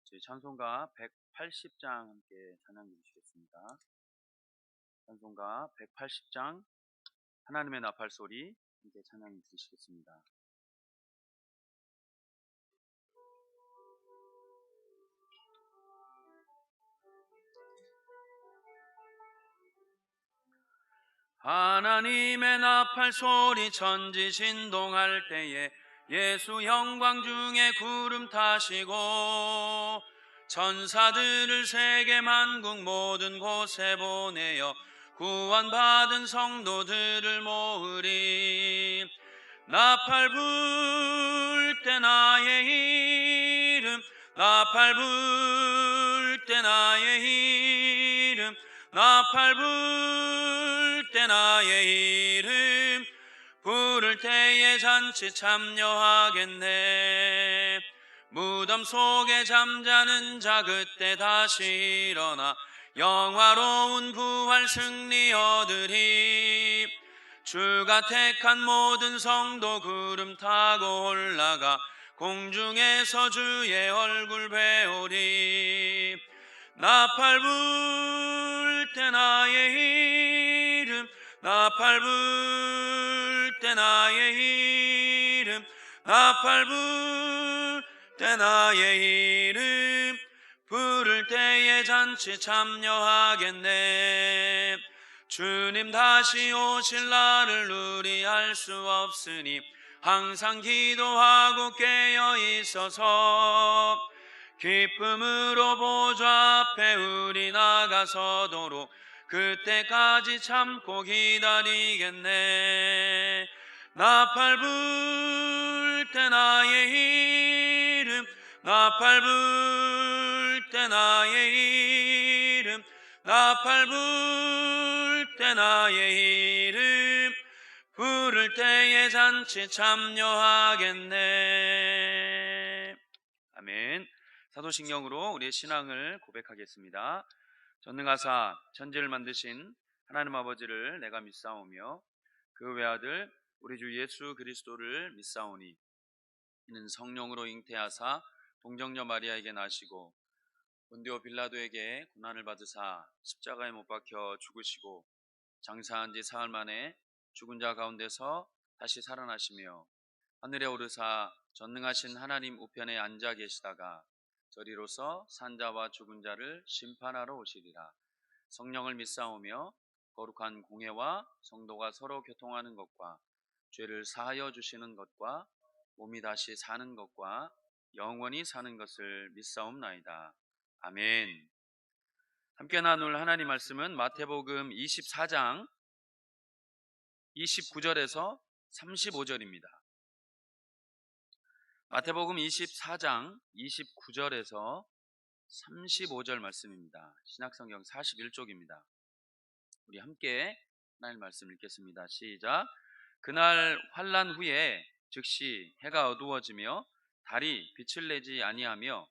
저희 찬송가 180장 함께 찬양해 주시겠습니다. 찬송가 180장 하나님의 나팔 소리 함께 찬양해 주시겠습니다. 하나님의 나팔 소리 천지 신동할 때에 예수 영광 중에 구름 타시고 천사들을 세계 만국 모든 곳에 보내어 구원받은 성도들을 모으리. 나팔 불 때 나의 이름, 나팔 불 때 나의 이름, 나팔 불 때 나의 이름 부를 때에 잔치 참여하겠네. 무덤 속에 잠자는 자 그때 다시 일어나 영화로운 부활 승리 얻으리. 주가 택한 모든 성도 구름 타고 올라가 공중에서 주의 얼굴 배우리. 나팔 불 때 나의 이름, 나팔 불 때 나의 이름, 나팔 불 때 나의 이름 부를 때에 잔치 참여하겠네. 주님 다시 오실 날을 우리 알 수 없으니 항상 기도하고 깨어 있어서 기쁨으로 보좌 앞에 우리 나가서도록 그때까지 참고 기다리겠네. 나팔 불 때 나의 이름, 나팔 불 때 나의 이름, 나팔 불 때 나의 이름 부를 때에 잔치 참여하겠네. 아멘. 사도신경으로 우리의 신앙을 고백하겠습니다. 전능하사 천지를 만드신 하나님 아버지를 내가 믿사오며 그 외아들 우리 주 예수 그리스도를 믿사오니 이는 성령으로 잉태하사 동정녀 마리아에게 나시고 본디오 빌라도에게 고난을 받으사 십자가에 못 박혀 죽으시고 장사한 지 사흘 만에 죽은 자 가운데서 다시 살아나시며 하늘에 오르사 전능하신 하나님 우편에 앉아 계시다가 저리로서 산자와 죽은 자를 심판하러 오시리라. 성령을 믿사오며 거룩한 공회와 성도가 서로 교통하는 것과 죄를 사하여 주시는 것과 몸이 다시 사는 것과 영원히 사는 것을 믿사옵나이다. 아멘. 함께 나눌 하나님 말씀은 마태복음 24장 29절에서 35절입니다. 마태복음 24장 29절에서 35절 말씀입니다. 신약성경 41쪽입니다. 우리 함께 하나님 말씀 읽겠습니다. 시작. 그날 환난 후에 즉시 해가 어두워지며 달이 빛을 내지 아니하며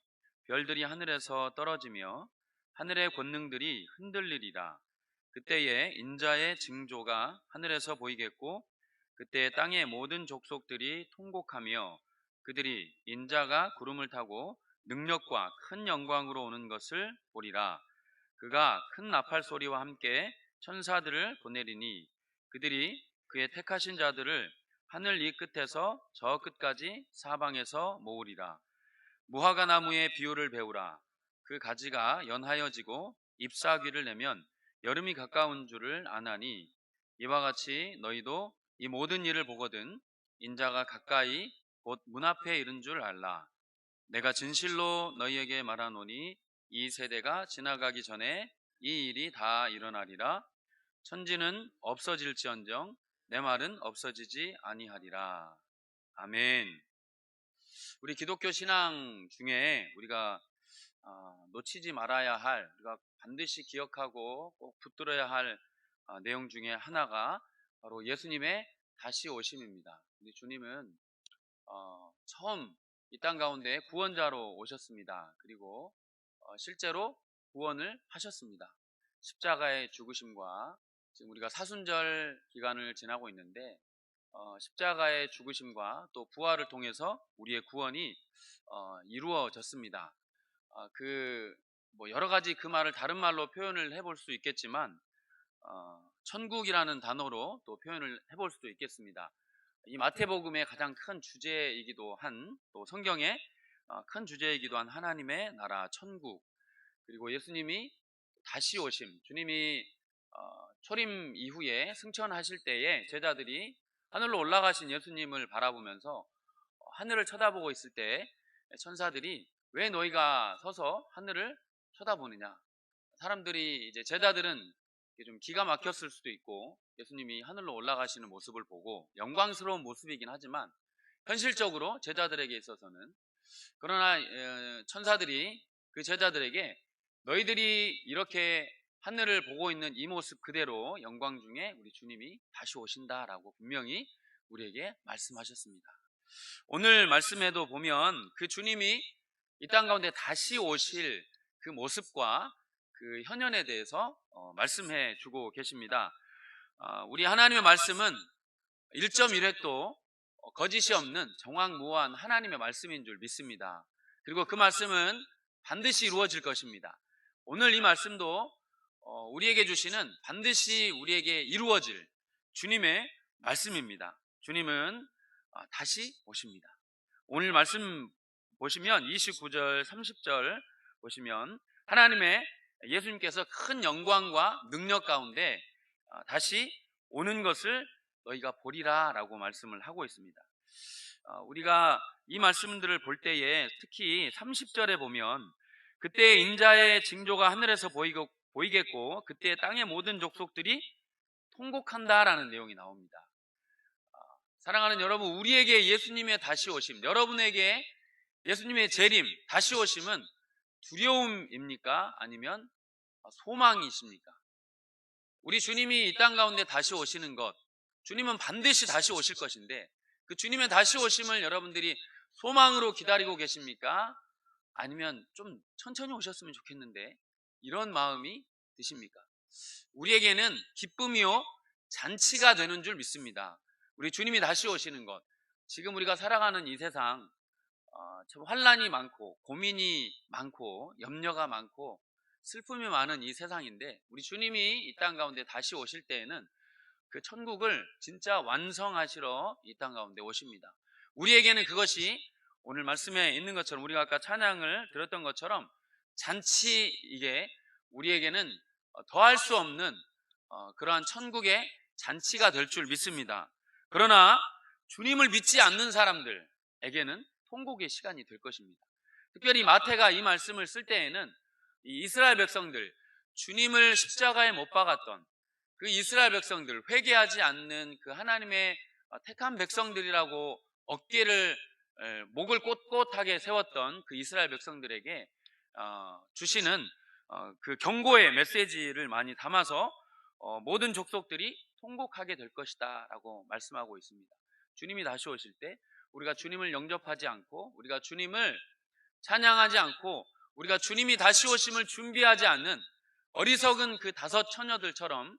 별들이 하늘에서 떨어지며 하늘의 권능들이 흔들리리라. 그때에 인자의 징조가 하늘에서 보이겠고 그때 땅의 모든 족속들이 통곡하며 그들이 인자가 구름을 타고 능력과 큰 영광으로 오는 것을 보리라. 그가 큰 나팔 소리와 함께 천사들을 보내리니 그들이 그의 택하신 자들을 하늘 이 끝에서 저 끝까지 사방에서 모으리라. 무화과 나무의 비유를 배우라. 그 가지가 연하여지고 잎사귀를 내면 여름이 가까운 줄을 아나니 이와 같이 너희도 이 모든 일을 보거든 인자가 가까이 곧 문 앞에 이른 줄 알라. 내가 진실로 너희에게 말하노니 이 세대가 지나가기 전에 이 일이 다 일어나리라. 천지는 없어질지언정 내 말은 없어지지 아니하리라. 아멘. 우리 기독교 신앙 중에 우리가 놓치지 말아야 할, 우리가 반드시 기억하고 꼭 붙들어야 할 내용 중에 하나가 바로 예수님의 다시 오심입니다. 우리 주님은 처음 이 땅 가운데 구원자로 오셨습니다. 그리고 실제로 구원을 하셨습니다. 십자가의 죽으심과 지금 우리가 사순절 기간을 지나고 있는데 십자가의 죽으심과 또 부활을 통해서 우리의 구원이 이루어졌습니다. 뭐 여러 가지 그 말을 다른 말로 표현을 해볼 수 있겠지만 천국이라는 단어로 또 표현을 해볼 수도 있겠습니다. 이 마태복음의 가장 큰 주제이기도 한, 또 성경의 큰 주제이기도 한 하나님의 나라 천국, 그리고 예수님이 다시 오심, 주님이 초림 이후에 승천하실 때에 제자들이 하늘로 올라가신 예수님을 바라보면서 하늘을 쳐다보고 있을 때 천사들이 왜 너희가 서서 하늘을 쳐다보느냐, 사람들이 이제 제자들은 좀 기가 막혔을 수도 있고 예수님이 하늘로 올라가시는 모습을 보고 영광스러운 모습이긴 하지만 현실적으로 제자들에게 있어서는, 그러나 천사들이 그 제자들에게 너희들이 이렇게 하늘을 보고 있는 이 모습 그대로 영광 중에 우리 주님이 다시 오신다라고 분명히 우리에게 말씀하셨습니다. 오늘 말씀에도 보면 그 주님이 이 땅 가운데 다시 오실 그 모습과 그 현현에 대해서 말씀해 주고 계십니다. 우리 하나님의 말씀은 1.1획도 거짓이 없는 정확무한 하나님의 말씀인 줄 믿습니다. 그리고 그 말씀은 반드시 이루어질 것입니다. 오늘 이 말씀도 우리에게 주시는 반드시 우리에게 이루어질 주님의 말씀입니다. 주님은 다시 오십니다. 오늘 말씀 보시면 29절 30절 보시면 하나님의 예수님께서 큰 영광과 능력 가운데 다시 오는 것을 너희가 보리라 라고 말씀을 하고 있습니다. 우리가 이 말씀들을 볼 때에 특히 30절에 보면 그때 인자의 징조가 하늘에서 보이겠고 그때 땅의 모든 족속들이 통곡한다라는 내용이 나옵니다. 사랑하는 여러분, 우리에게 예수님의 다시 오심, 여러분에게 예수님의 재림, 다시 오심은 두려움입니까? 아니면 소망이십니까? 우리 주님이 이 땅 가운데 다시 오시는 것, 주님은 반드시 다시 오실 것인데 그 주님의 다시 오심을 여러분들이 소망으로 기다리고 계십니까? 아니면 좀 천천히 오셨으면 좋겠는데 이런 마음이 드십니까? 우리에게는 기쁨이요 잔치가 되는 줄 믿습니다. 우리 주님이 다시 오시는 것, 지금 우리가 살아가는 이 세상 참 환난이 많고 고민이 많고 염려가 많고 슬픔이 많은 이 세상인데 우리 주님이 이 땅 가운데 다시 오실 때에는 그 천국을 진짜 완성하시러 이 땅 가운데 오십니다. 우리에게는 그것이 오늘 말씀에 있는 것처럼 우리가 아까 찬양을 들었던 것처럼 잔치, 이게 우리에게는 더할 수 없는 그러한 천국의 잔치가 될 줄 믿습니다. 그러나 주님을 믿지 않는 사람들에게는 통곡의 시간이 될 것입니다. 특별히 마태가 이 말씀을 쓸 때에는 이 이스라엘 백성들, 주님을 십자가에 못 박았던 그 이스라엘 백성들, 회개하지 않는 그 하나님의 택한 백성들이라고 어깨를 목을 꼿꼿하게 세웠던 그 이스라엘 백성들에게 주시는 그 경고의 메시지를 많이 담아서 모든 족속들이 통곡하게 될 것이다 라고 말씀하고 있습니다. 주님이 다시 오실 때 우리가 주님을 영접하지 않고 우리가 주님을 찬양하지 않고 우리가 주님이 다시 오심을 준비하지 않는 어리석은 그 5 처녀들처럼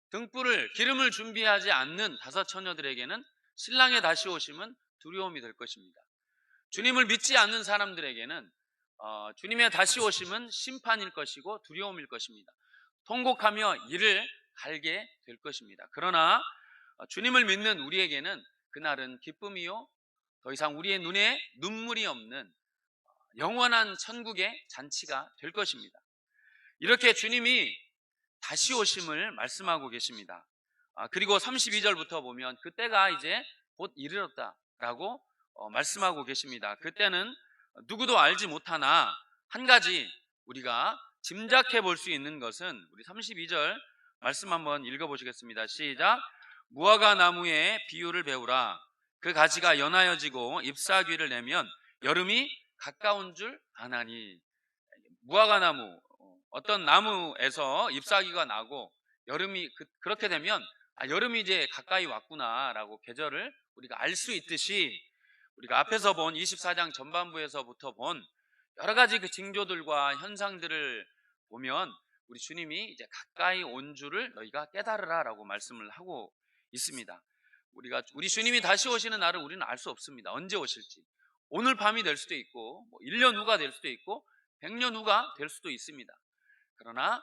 등불을, 기름을 준비하지 않는 5 처녀들에게는 신랑의 다시 오심은 두려움이 될 것입니다. 주님을 믿지 않는 사람들에게는 주님의 다시 오심은 심판일 것이고 두려움일 것입니다. 통곡하며 이를 갈게 될 것입니다. 그러나 주님을 믿는 우리에게는 그날은 기쁨이요 더 이상 우리의 눈에 눈물이 없는 영원한 천국의 잔치가 될 것입니다. 이렇게 주님이 다시 오심을 말씀하고 계십니다. 그리고 32절부터 보면 그때가 이제 곧 이르렀다라고 말씀하고 계십니다. 그때는 누구도 알지 못하나 한 가지 우리가 짐작해 볼 수 있는 것은 우리 32절 말씀 한번 읽어보시겠습니다. 시작. 무화과 나무의 비유를 배우라. 그 가지가 연하여지고 잎사귀를 내면 여름이 가까운 줄 아나니. 무화과 나무, 어떤 나무에서 잎사귀가 나고 여름이 그렇게 되면 여름이 이제 가까이 왔구나라고 계절을 우리가 알 수 있듯이 우리가 앞에서 본 24장 전반부에서부터 본 여러 가지 그 징조들과 현상들을 보면 우리 주님이 이제 가까이 온 줄을 너희가 깨달으라 라고 말씀을 하고 있습니다. 우리 주님이 다시 오시는 날을 우리는 알 수 없습니다. 언제 오실지. 오늘 밤이 될 수도 있고 1년 후가 될 수도 있고 100년 후가 될 수도 있습니다. 그러나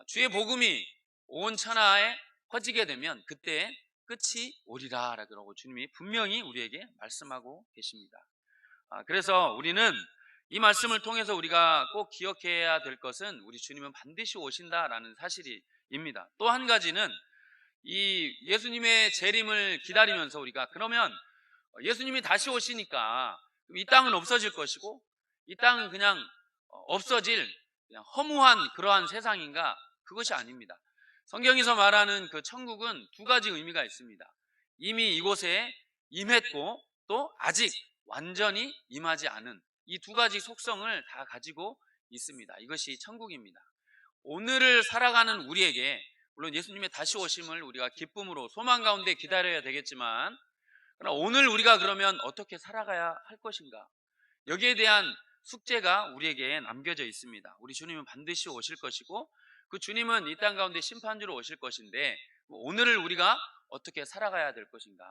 주의 복음이 온 천하에 퍼지게 되면 그때 끝이 오리라 라고 주님이 분명히 우리에게 말씀하고 계십니다. 그래서 우리는 이 말씀을 통해서 우리가 꼭 기억해야 될 것은 우리 주님은 반드시 오신다라는 사실입니다. 또 한 가지는 이 예수님의 재림을 기다리면서 우리가 그러면 예수님이 다시 오시니까 이 땅은 없어질 것이고 이 땅은 그냥 없어질 그냥 허무한 그러한 세상인가? 그것이 아닙니다. 성경에서 말하는 그 천국은 두 가지 의미가 있습니다. 이미 이곳에 임했고 또 아직 완전히 임하지 않은 이 두 가지 속성을 다 가지고 있습니다. 이것이 천국입니다. 오늘을 살아가는 우리에게 물론 예수님의 다시 오심을 우리가 기쁨으로 소망 가운데 기다려야 되겠지만 그러나 오늘 우리가 그러면 어떻게 살아가야 할 것인가? 여기에 대한 숙제가 우리에게 남겨져 있습니다. 우리 주님은 반드시 오실 것이고 그 주님은 이 땅 가운데 심판주로 오실 것인데 오늘을 우리가 어떻게 살아가야 될 것인가?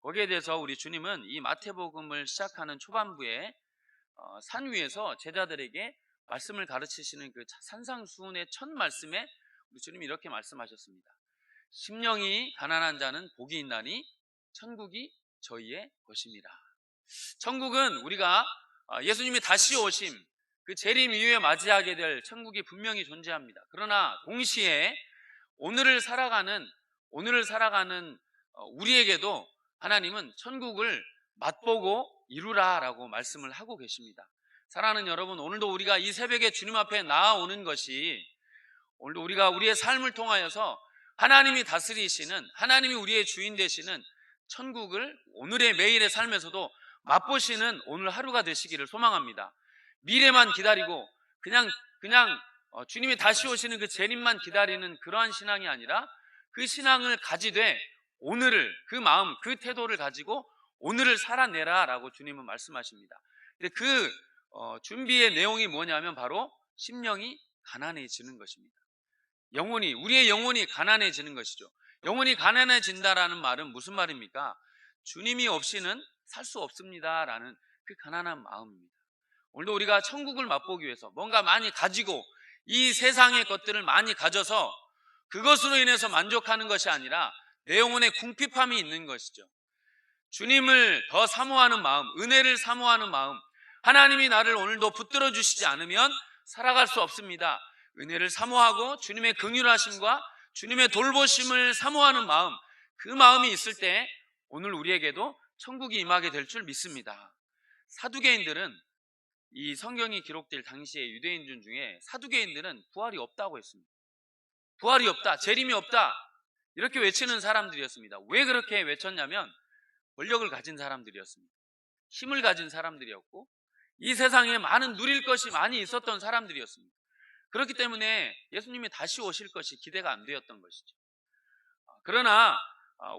거기에 대해서 우리 주님은 이 마태복음을 시작하는 초반부에 산 위에서 제자들에게 말씀을 가르치시는 그 산상수훈의 첫 말씀에 우리 주님이 이렇게 말씀하셨습니다. 심령이 가난한 자는 복이 있나니 천국이 저희의 것입니다. 천국은 우리가 예수님이 다시 오심 그 재림 이후에 맞이하게 될 천국이 분명히 존재합니다. 그러나 동시에 오늘을 살아가는 우리에게도 하나님은 천국을 맛보고 이루라라고 말씀을 하고 계십니다. 사랑하는 여러분, 오늘도 우리가 이 새벽에 주님 앞에 나아오는 것이 오늘도 우리가 우리의 삶을 통하여서 하나님이 다스리시는 하나님이 우리의 주인 되시는 천국을 오늘의 매일의 삶에서도 맛보시는 오늘 하루가 되시기를 소망합니다. 미래만 기다리고 그냥 주님이 다시 오시는 그 재림만 기다리는 그러한 신앙이 아니라 그 신앙을 가지되 오늘을 그 마음 그 태도를 가지고 오늘을 살아내라 라고 주님은 말씀하십니다. 근데 그 준비의 내용이 뭐냐면 바로 심령이 가난해지는 것입니다. 우리의 영혼이 가난해지는 것이죠. 영혼이 가난해진다라는 말은 무슨 말입니까? 주님이 없이는 살 수 없습니다라는 그 가난한 마음입니다. 오늘도 우리가 천국을 맛보기 위해서 뭔가 많이 가지고 이 세상의 것들을 많이 가져서 그것으로 인해서 만족하는 것이 아니라 내 영혼에 궁핍함이 있는 것이죠. 주님을 더 사모하는 마음, 은혜를 사모하는 마음, 하나님이 나를 오늘도 붙들어 주시지 않으면 살아갈 수 없습니다. 은혜를 사모하고 주님의 긍휼하심과 주님의 돌보심을 사모하는 마음, 그 마음이 있을 때 오늘 우리에게도 천국이 임하게 될 줄 믿습니다. 사두개인들은 이 성경이 기록될 당시의 유대인들 중에 사두개인들은 부활이 없다고 했습니다. 부활이 없다, 재림이 없다 이렇게 외치는 사람들이었습니다. 왜 그렇게 외쳤냐면 권력을 가진 사람들이었습니다. 힘을 가진 사람들이었고 이 세상에 많은 누릴 것이 많이 있었던 사람들이었습니다. 그렇기 때문에 예수님이 다시 오실 것이 기대가 안 되었던 것이죠. 그러나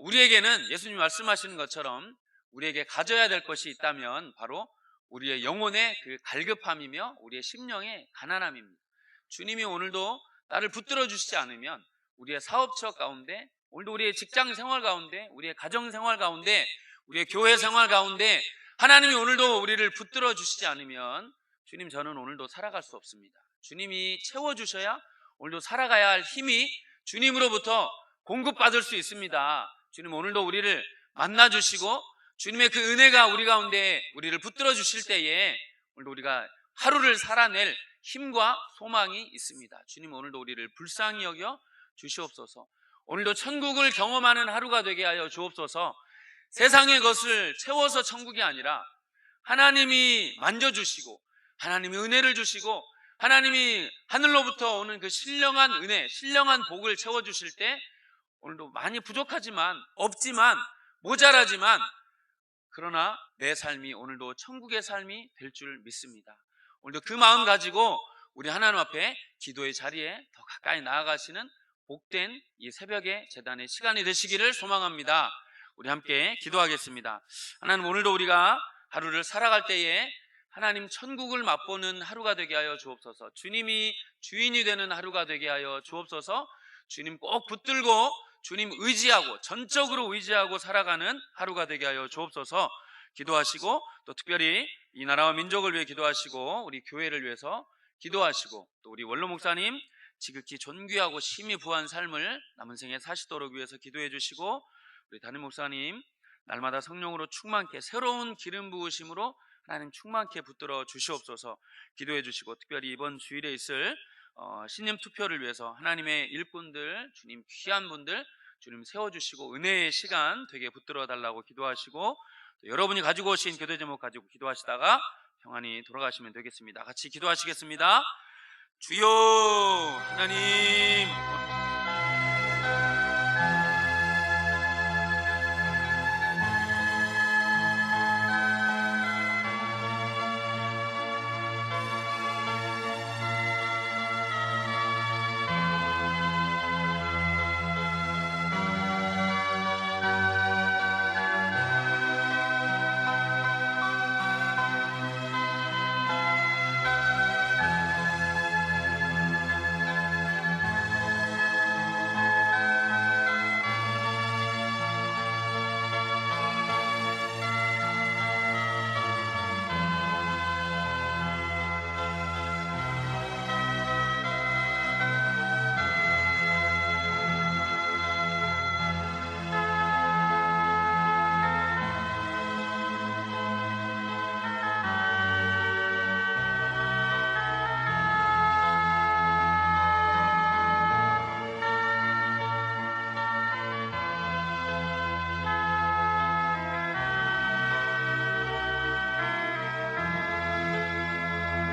우리에게는 예수님이 말씀하시는 것처럼 우리에게 가져야 될 것이 있다면 바로 우리의 영혼의 그 갈급함이며 우리의 심령의 가난함입니다. 주님이 오늘도 나를 붙들어 주시지 않으면 우리의 사업처 가운데, 오늘도 우리의 직장 생활 가운데, 우리의 가정 생활 가운데, 우리의 교회 생활 가운데 하나님이 오늘도 우리를 붙들어 주시지 않으면 주님, 저는 오늘도 살아갈 수 없습니다. 주님이 채워주셔야 오늘도 살아가야 할 힘이 주님으로부터 공급받을 수 있습니다. 주님, 오늘도 우리를 만나주시고 주님의 그 은혜가 우리 가운데 우리를 붙들어 주실 때에 오늘도 우리가 하루를 살아낼 힘과 소망이 있습니다. 주님, 오늘도 우리를 불쌍히 여겨 주시옵소서. 오늘도 천국을 경험하는 하루가 되게 하여 주옵소서. 세상의 것을 채워서 천국이 아니라 하나님이 만져주시고 하나님이 은혜를 주시고 하나님이 하늘로부터 오는 그 신령한 은혜, 신령한 복을 채워주실 때 오늘도 많이 부족하지만, 없지만, 모자라지만 그러나 내 삶이 오늘도 천국의 삶이 될 줄 믿습니다. 오늘도 그 마음 가지고 우리 하나님 앞에 기도의 자리에 더 가까이 나아가시는 복된 이 새벽의 제단의 시간이 되시기를 소망합니다. 우리 함께 기도하겠습니다. 하나님, 오늘도 우리가 하루를 살아갈 때에 하나님 천국을 맛보는 하루가 되게 하여 주옵소서. 주님이 주인이 되는 하루가 되게 하여 주옵소서. 주님 꼭 붙들고 주님 의지하고 전적으로 의지하고 살아가는 하루가 되게 하여 주옵소서. 기도하시고 또 특별히 이 나라와 민족을 위해 기도하시고 우리 교회를 위해서 기도하시고, 또 우리 원로 목사님 지극히 존귀하고 심히 부한 삶을 남은 생에 사시도록 위해서 기도해 주시고, 우리 담임 목사님 날마다 성령으로 충만케 새로운 기름 부으심으로 하나님 충만케 붙들어 주시옵소서 기도해 주시고, 특별히 이번 주일에 있을 신임 투표를 위해서 하나님의 일꾼들, 주님 귀한 분들 주님 세워주시고 은혜의 시간 되게 붙들어 달라고 기도하시고, 여러분이 가지고 오신 기도 제목 가지고 기도하시다가 평안히 돌아가시면 되겠습니다. 같이 기도하시겠습니다. 주여 하나님,